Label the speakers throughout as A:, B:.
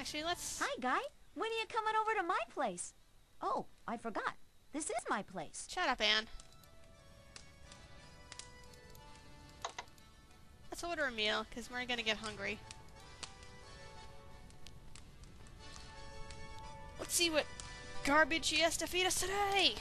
A: Actually, let's...
B: Hi, Guy. When are you coming over to my place? Oh, I forgot. This is my place.
A: Shut up, Anne. Let's order a meal, because we're gonna get hungry. Let's see what garbage she has to feed us today!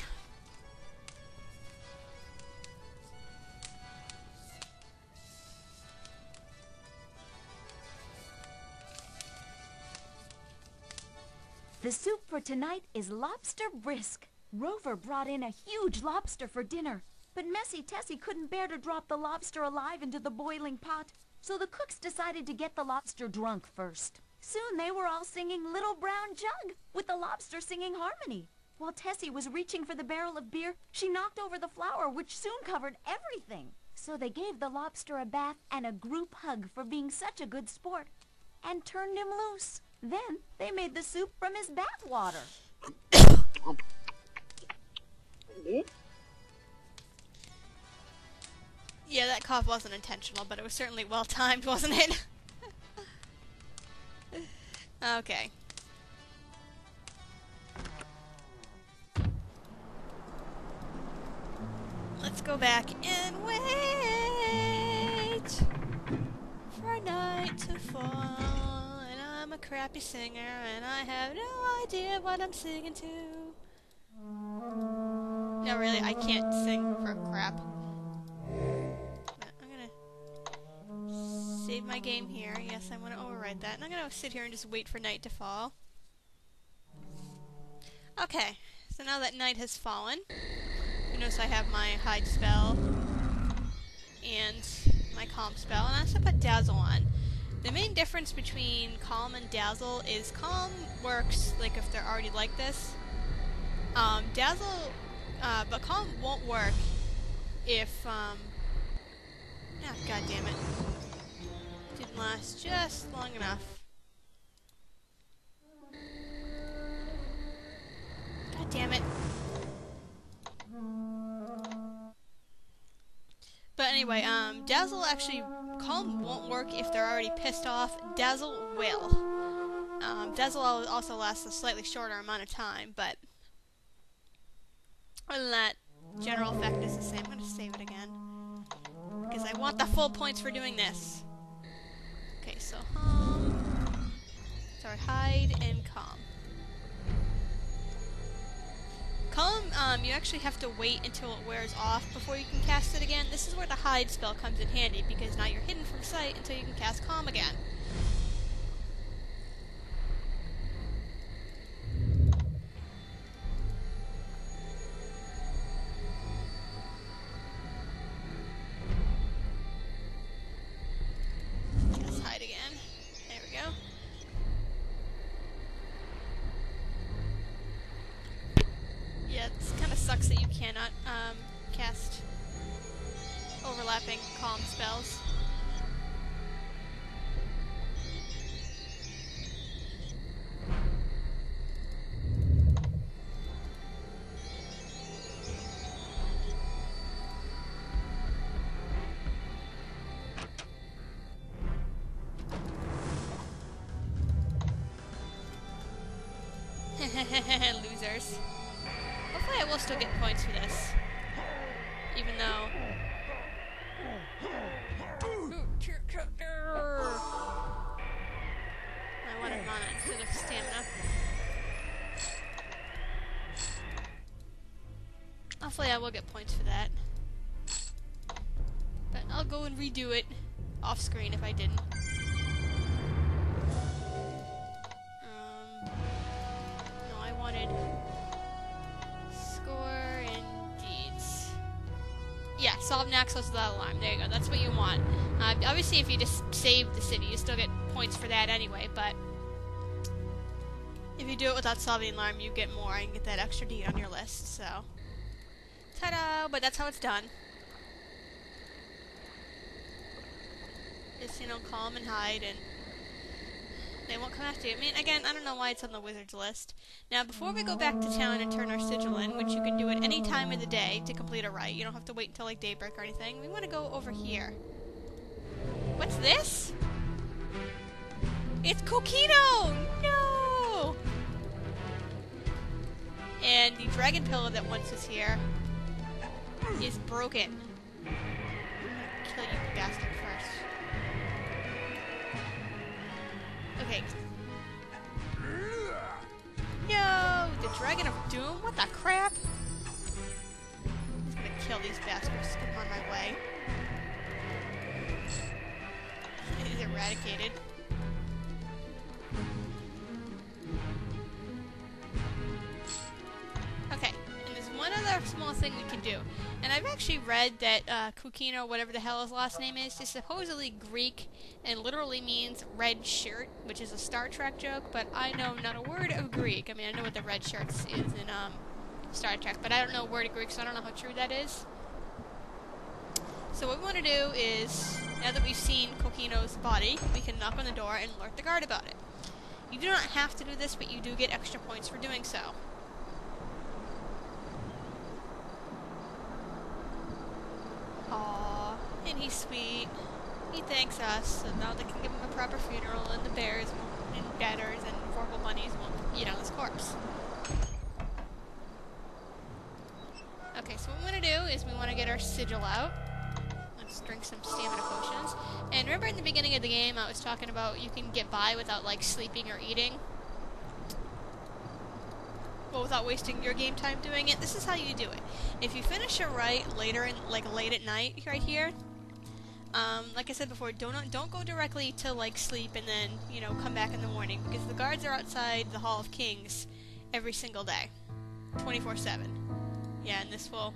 B: The soup for tonight is lobster brisk. Rover brought in a huge lobster for dinner, but Messy Tessie couldn't bear to drop the lobster alive into the boiling pot, so the cooks decided to get the lobster drunk first. Soon they were all singing Little Brown Jug, with the lobster singing harmony. While Tessie was reaching for the barrel of beer, she knocked over the flour, which soon covered everything. So they gave the lobster a bath and a group hug for being such a good sport, and turned him loose. Then they made the soup from his bath water.
A: Yeah, that cough wasn't intentional, but it was certainly well timed, wasn't it? Okay. Let's go back and wait for night to fall. And I'm a crappy singer, and I have no idea what I'm singing to. No, really, I can't sing for crap. But I'm gonna save my game here. Yes, I want to override that. And I'm gonna sit here and just wait for night to fall. Okay, so now that night has fallen, you notice I have my hide spell and my calm spell, and I also put dazzle on. The main difference between calm and dazzle is calm works like if they're already like this. Dazzle, but calm won't work if, oh, god damn it. Didn't last just long enough. God damn it. But anyway, dazzle actually, calm won't work if they're already pissed off. Dazzle will. Dazzle also lasts a slightly shorter amount of time, but other than that, general effect is the same. I'm gonna save it again, because I want the full points for doing this. Okay, so hide and calm. Calm, you actually have to wait until it wears off before you can cast it again. This is where the hide spell comes in handy, because now you're hidden from sight until you can cast calm again. Let's hide again. There we go. Yeah, it kind of sucks that you cannot cast overlapping calm spells. Losers. Hopefully I will still get points for this. Even though... I wanted mana instead of stamina. Hopefully I will get points for that. But I'll go and redo it off screen if I didn't. Yeah, solve Naxos without alarm. There you go. That's what you want. Obviously, if you just save the city, you still get points for that anyway, but if you do it without solving alarm, you get more and get that extra D on your list, so. Ta-da! But that's how it's done. Just, you know, calm and hide, and they won't come after you. I mean, again, I don't know why it's on the wizard's list. Now, before we go back to town and turn our sigil in, which you can do at any time of the day to complete a rite, you don't have to wait until, like, daybreak or anything, we want to go over here. What's this? It's Coquito! No! And the dragon pillar that once was here is broken. Kill you bastard first. Okay. No! The Dragon of Doom? What the crap? I'm just gonna kill these bastards. Get them on my way. He's eradicated. Okay, and there's one other small thing we can do. And I've actually read that Kukino, whatever the hell his last name is supposedly Greek and literally means red shirt, which is a Star Trek joke, but I know not a word of Greek. I mean, I know what the red shirts is in Star Trek, but I don't know a word of Greek, so I don't know how true that is. So what we want to do is, now that we've seen Kokino's body, we can knock on the door and alert the guard about it. You do not have to do this, but you do get extra points for doing so. Aww, and he's sweet. He thanks us, so now they can give him a proper funeral, and the bears and batters and horrible bunnies won't eat on his corpse. Okay, so what we want to do is we want to get our sigil out. Let's drink some stamina potions. And remember in the beginning of the game I was talking about you can get by without, like, sleeping or eating? Well, without wasting your game time doing it, this is how you do it. If you finish a rite later in, like, late at night, right here, like I said before, don't go directly to, like, sleep and then, you know, come back in the morning, because the guards are outside the Hall of Kings every single day, 24/7. Yeah, and this will,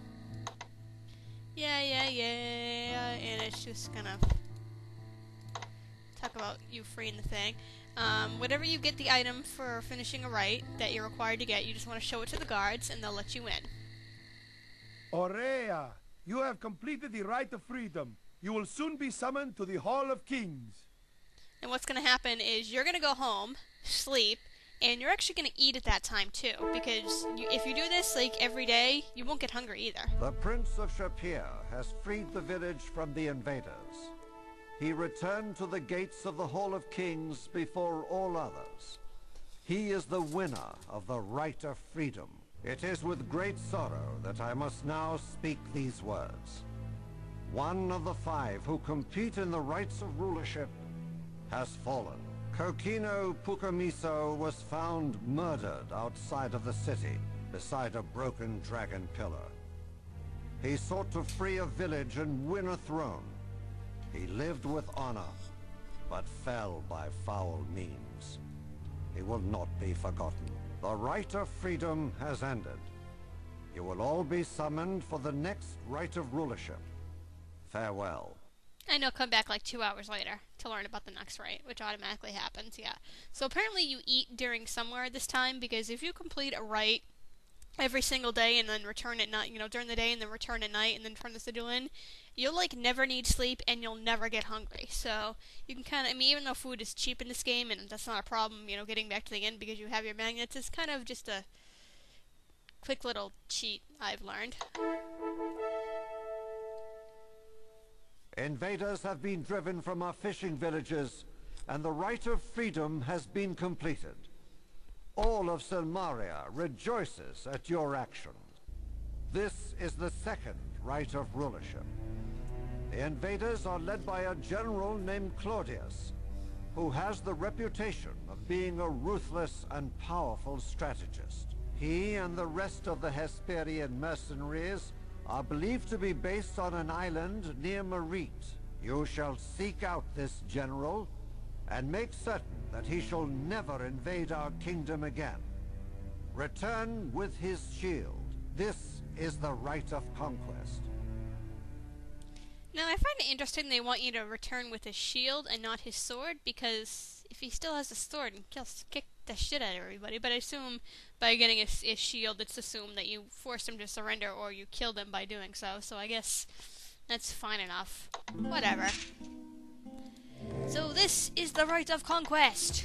A: yeah, and it's just gonna talk about you freeing the thing. Whatever you get the item for finishing a rite that you're required to get, you just want to show it to the guards, and they'll let you in.
C: Aurea, you have completed the Rite of Freedom. You will soon be summoned to the Hall of Kings.
A: And what's going to happen is you're going to go home, sleep, and you're actually going to eat at that time too, because if you do this like every day, you won't get hungry either.
D: The Prince of Shapir has freed the village from the invaders. He returned to the gates of the Hall of Kings before all others. He is the winner of the Rite of Freedom. It is with great sorrow that I must now speak these words. One of the 5 who compete in the rites of rulership has fallen. Kokino Pukumiso was found murdered outside of the city, beside a broken dragon pillar. He sought to free a village and win a throne. He lived with honor, but fell by foul means. He will not be forgotten. The Rite of Freedom has ended. You will all be summoned for the next Rite of Rulership. Farewell.
A: And you'll come back like 2 hours later to learn about the next rite, which automatically happens, yeah. So apparently you eat during somewhere this time, because if you complete a rite every single day and then return at night, you know, during the day and then return at night and then turn the sigil in, you'll, like, never need sleep and you'll never get hungry. So you can kind of, I mean, even though food is cheap in this game and that's not a problem, you know, getting back to the end because you have your magnets, it's kind of just a quick little cheat I've learned.
D: Invaders have been driven from our fishing villages, and the Rite of Freedom has been completed. All of Silmaria rejoices at your actions. This is the second Rite of Rulership. The invaders are led by a general named Claudius, who has the reputation of being a ruthless and powerful strategist. He and the rest of the Hesperian mercenaries are believed to be based on an island near Rite. You shall seek out this general and make certain that he shall never invade our kingdom again. Return with his shield. This is the Rite of Conquest.
A: Now, I find it interesting they want you to return with his shield and not his sword, because if he still has a sword, and kick the shit out of everybody. But I assume by getting his shield, it's assumed that you forced him to surrender or you killed him by doing so. So I guess that's fine enough. Whatever. So this is the Rite of Conquest.